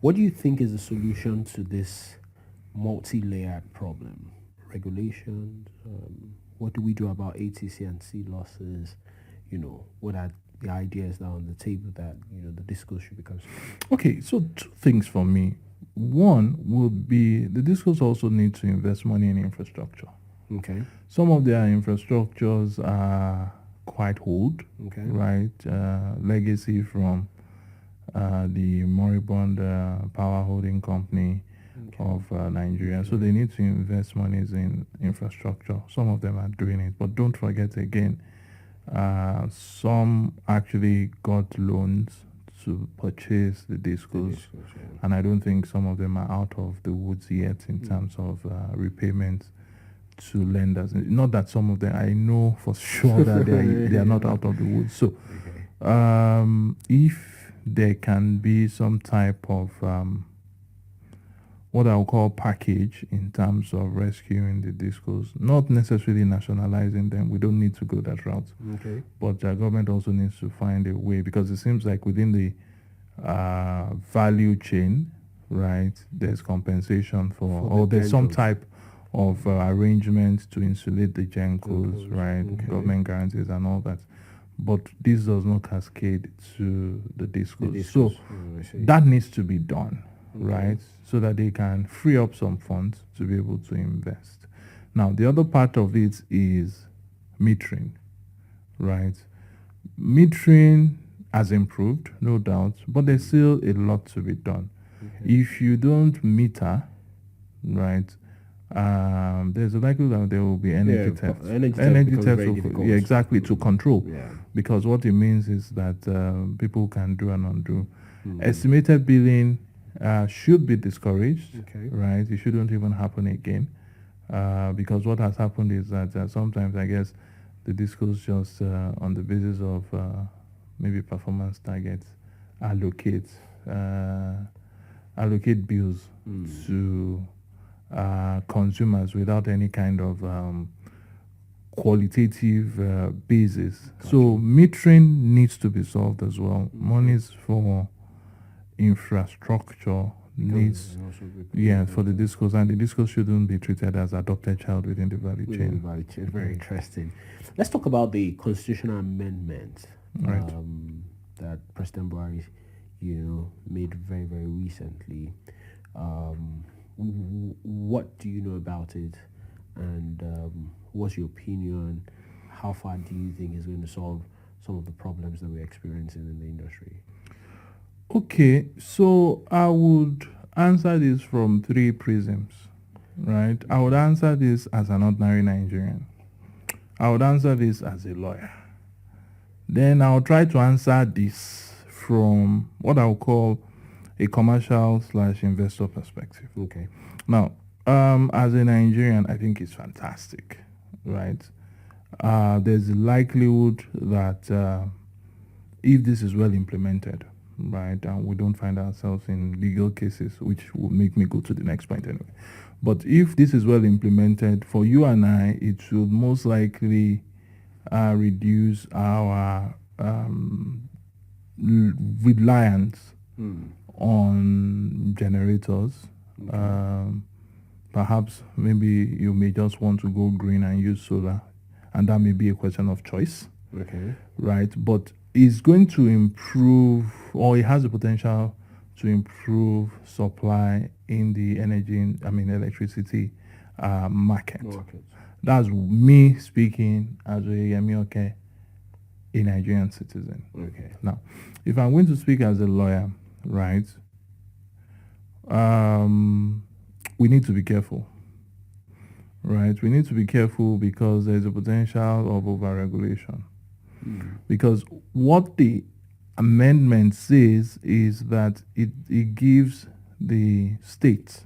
What do you think is the solution to this multi-layered problem? Regulations. What do we do about ATC and C losses? What are the ideas that are on the table that the discourse should become? Okay, so two things for me. One would be the discos also need to invest money in infrastructure. Okay. Some of their infrastructures are quite old, Okay. right? Legacy from the moribund power holding company of Nigeria. So they need to invest monies in infrastructure. Some of them are doing it, but don't forget again, some actually got loans to purchase the discos, and I don't think some of them are out of the woods yet in terms of repayments to lenders. Not that some of them, I know for sure that they are not out of the woods. So if there can be some type of what I'll call package in terms of rescuing the discos, not necessarily nationalizing them. We don't need to go that route. Okay. But the government also needs to find a way, because it seems like within the value chain, right, there's compensation or there's some type of arrangement to insulate the gencos, right, government guarantees and all that. But this does not cascade to the discos. So that needs to be done. Right, so that they can free up some funds to be able to invest. Now, the other part of it is metering, right? Metering has improved, no doubt, but there's still a lot to be done. If you don't meter, right, there's a likelihood that there will be energy theft. Energy theft, exactly, to control. Yeah. Because what it means is that people can do and undo. Estimated billing should be discouraged, right? It shouldn't even happen again, because what has happened is that sometimes, I guess, the discos just on the basis of maybe performance targets allocate bills to consumers without any kind of qualitative basis. Gotcha. So metering needs to be solved as well. Monies for infrastructure needs for the discos, and the discos shouldn't be treated as adopted child within the value chain. Very interesting. Let's talk about the constitutional amendment that President Buhari made very, very recently. What do you know about it, and what's your opinion? How far do you think is going to solve some of the problems that we're experiencing in the industry? Okay, so I would answer this from three prisms, right? I would answer this as an ordinary Nigerian. I would answer this as a lawyer. Then I'll try to answer this from what I would call a commercial/investor perspective. Okay. Now, as a Nigerian, I think it's fantastic, right? There's a likelihood that if this is well implemented, right, and we don't find ourselves in legal cases, which will make me go to the next point anyway. But if this is well implemented, for you and I, it should most likely reduce our reliance on generators. Perhaps maybe you may just want to go green and use solar, and that may be a question of choice. Okay. Right, but it's going to improve, or it has the potential to improve supply in the electricity market. That's me speaking as Oyeyemi, a Nigerian citizen. Okay. Now, if I'm going to speak as a lawyer, right, we need to be careful. Right, we need to be careful because there's a potential of overregulation. Because what the amendment says is that it gives the states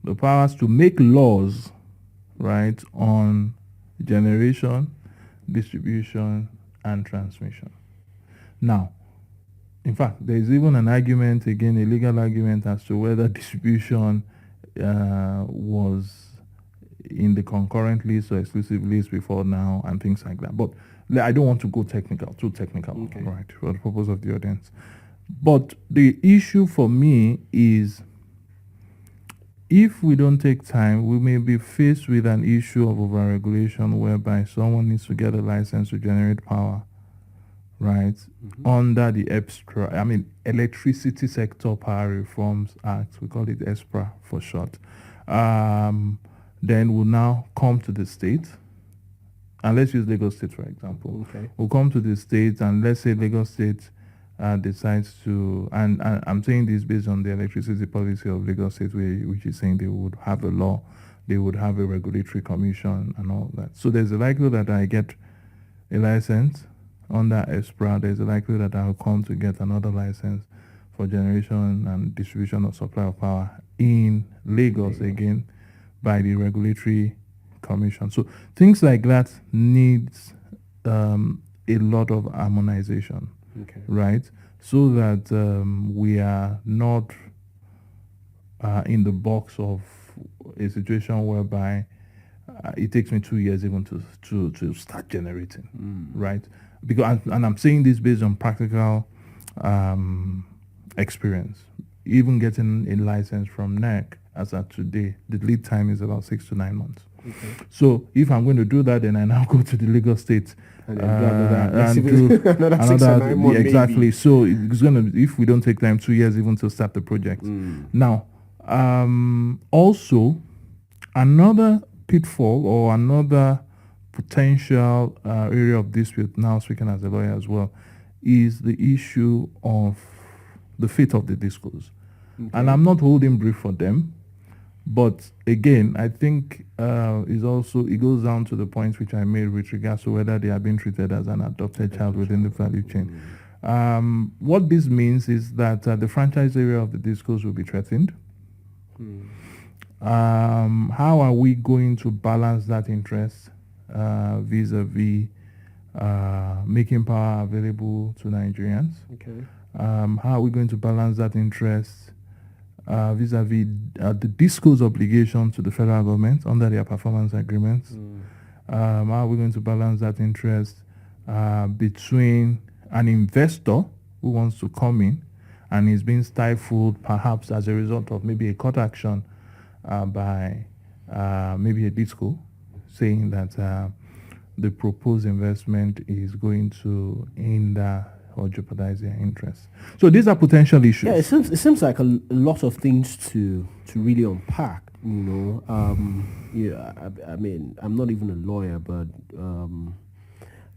the powers to make laws, right, on generation, distribution, and transmission. Now, in fact, there is even an argument, again, a legal argument as to whether distribution was in the concurrent list or exclusive list before now and things like that. But I don't want to go too technical, right, for the purpose of the audience. But the issue for me is, if we don't take time, we may be faced with an issue of overregulation whereby someone needs to get a license to generate power, right? Under the Electricity Sector Power Reforms Act, we call it ESPRA for short. Then we'll now come to the state, and let's use Lagos State for example. Okay. We'll come to the state, and let's say Lagos State decides to, and I'm saying this based on the electricity policy of Lagos State, which is saying they would have a law, they would have a regulatory commission and all that. So there's a likelihood that I get a license under ESPRA. There's a likelihood that I'll come to get another license for generation and distribution of supply of power in Lagos again by the regulatory commission. So things like that needs a lot of harmonization. Okay. Right, so that we are not in the box of a situation whereby it takes me 2 years even to start generating, right? Because and I'm saying this based on practical experience. Even getting a license from NEC as at today, the lead time is about 6 to 9 months. Okay. So if I'm going to do that, then I now go to the Lagos State And then do another 6 or 9 months, exactly. maybe. So it's gonna, if we don't take time, 2 years even to start the project. Now, also another pitfall or another potential area of dispute, now speaking as a lawyer as well, is the issue of the fate of the discos. And I'm not holding brief for them, but again, I think it goes down to the points which I made with regards to whether they are being treated as an adopted child within the value chain. What this means is that the franchise area of the discos will be threatened. How are we going to balance that interest vis-a-vis making power available to Nigerians? Okay. How are we going to balance that interest vis-a-vis the disco's obligation to the federal government under their performance agreements? How are we going to balance that interest between an investor who wants to come in and is being stifled perhaps as a result of maybe a court action by maybe a disco saying that the proposed investment is going to hinder or jeopardize their interests. So these are potential issues. Yeah, it seems like a lot of things to really unpack. Yeah, I mean, I'm not even a lawyer, but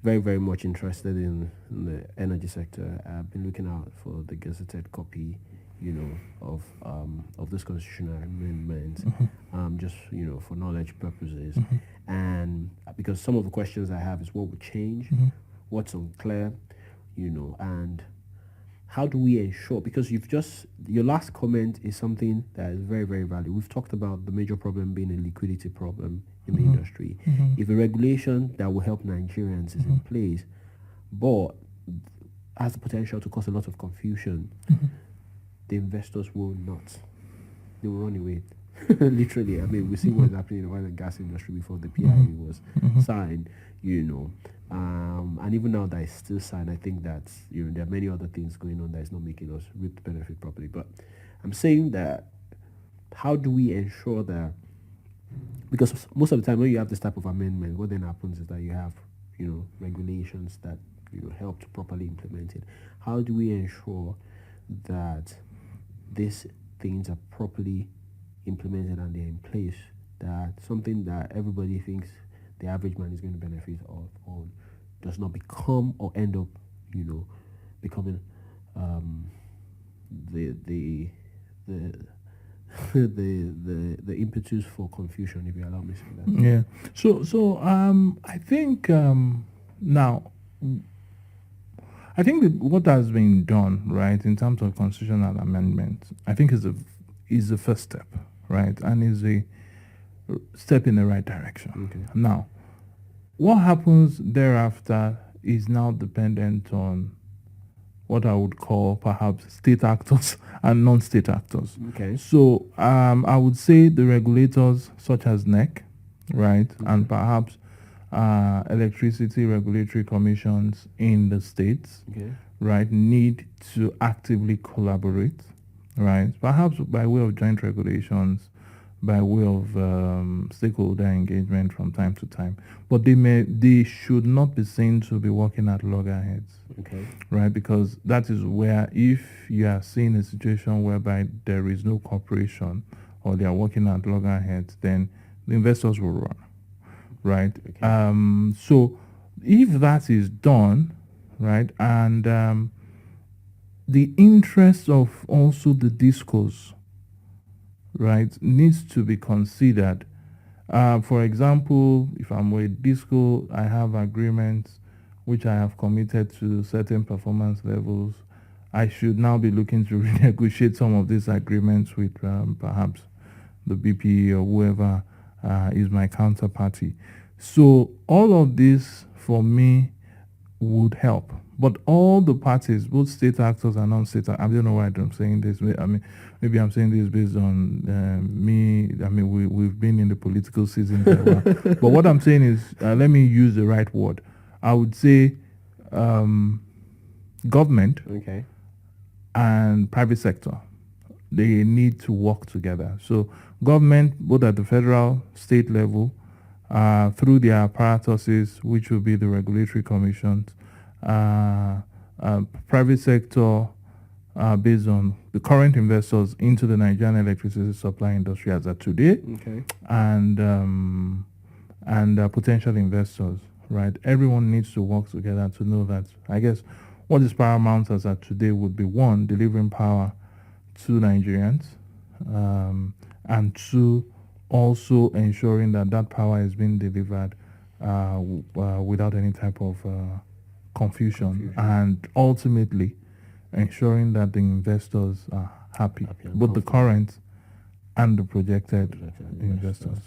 very, very much interested in the energy sector. I've been looking out for the gazetted copy, of this constitutional amendment, just for knowledge purposes, and because some of the questions I have is what would change, what's unclear, and how do we ensure, because your last comment is something that is very, very valuable. We've talked about the major problem being a liquidity problem in the industry. If a regulation that will help Nigerians is in place, but has the potential to cause a lot of confusion, the investors will not. They will run away. Literally, I mean, we see what's happening in the oil and gas industry before the PIA was signed, and even now that it's still signed, I think that there are many other things going on that is not making us reap the benefit properly. But I'm saying that, how do we ensure that, because most of the time when you have this type of amendment, what then happens is that you have regulations that help to properly implement it. How do we ensure that these things are properly implemented and they're in place, that something that everybody thinks the average man is going to benefit on does not become or end up becoming the the impetus for confusion, if you allow me to say that. Yeah. So I think now, I think that what has been done, right, in terms of constitutional amendment, I think is a first step, right, and is a step in the right direction. Okay. Now, what happens thereafter is now dependent on what I would call perhaps state actors and non-state actors. Okay. So I would say the regulators such as NEC, right, and perhaps electricity regulatory commissions in the states, Okay. right, need to actively collaborate, right? Perhaps by way of joint regulations, by way of stakeholder engagement from time to time. But they should not be seen to be working at loggerheads. Okay. Right, because that is where, if you are seeing a situation whereby there is no cooperation or they are working at loggerheads, then the investors will run. Right. Okay. So if that is done, right, and the interest of also the discourse, right, needs to be considered. For example, if I'm with Disco, I have agreements which I have committed to certain performance levels. I should now be looking to renegotiate some of these agreements with perhaps the BP or whoever is my counterparty. So all of this for me would help. But all the parties, both state actors and non-state, I don't know why I'm saying this. I mean, maybe I'm saying this based on me. I mean, we've been in the political season for a while. But what I'm saying is, let me use the right word. I would say government Okay. and private sector, they need to work together. So government, both at the federal, state level, through their apparatuses, which will be the regulatory commissions, private sector, based on the current investors into the Nigerian electricity supply industry as of today, Okay. and potential investors, right? Everyone needs to work together to know that, I guess, what is paramount as of today would be, one, delivering power to Nigerians, and two, also ensuring that that power is being delivered without any type of confusion, and ultimately ensuring that the investors are happy, Happy and both the comfortable. current and the projected Projected investors.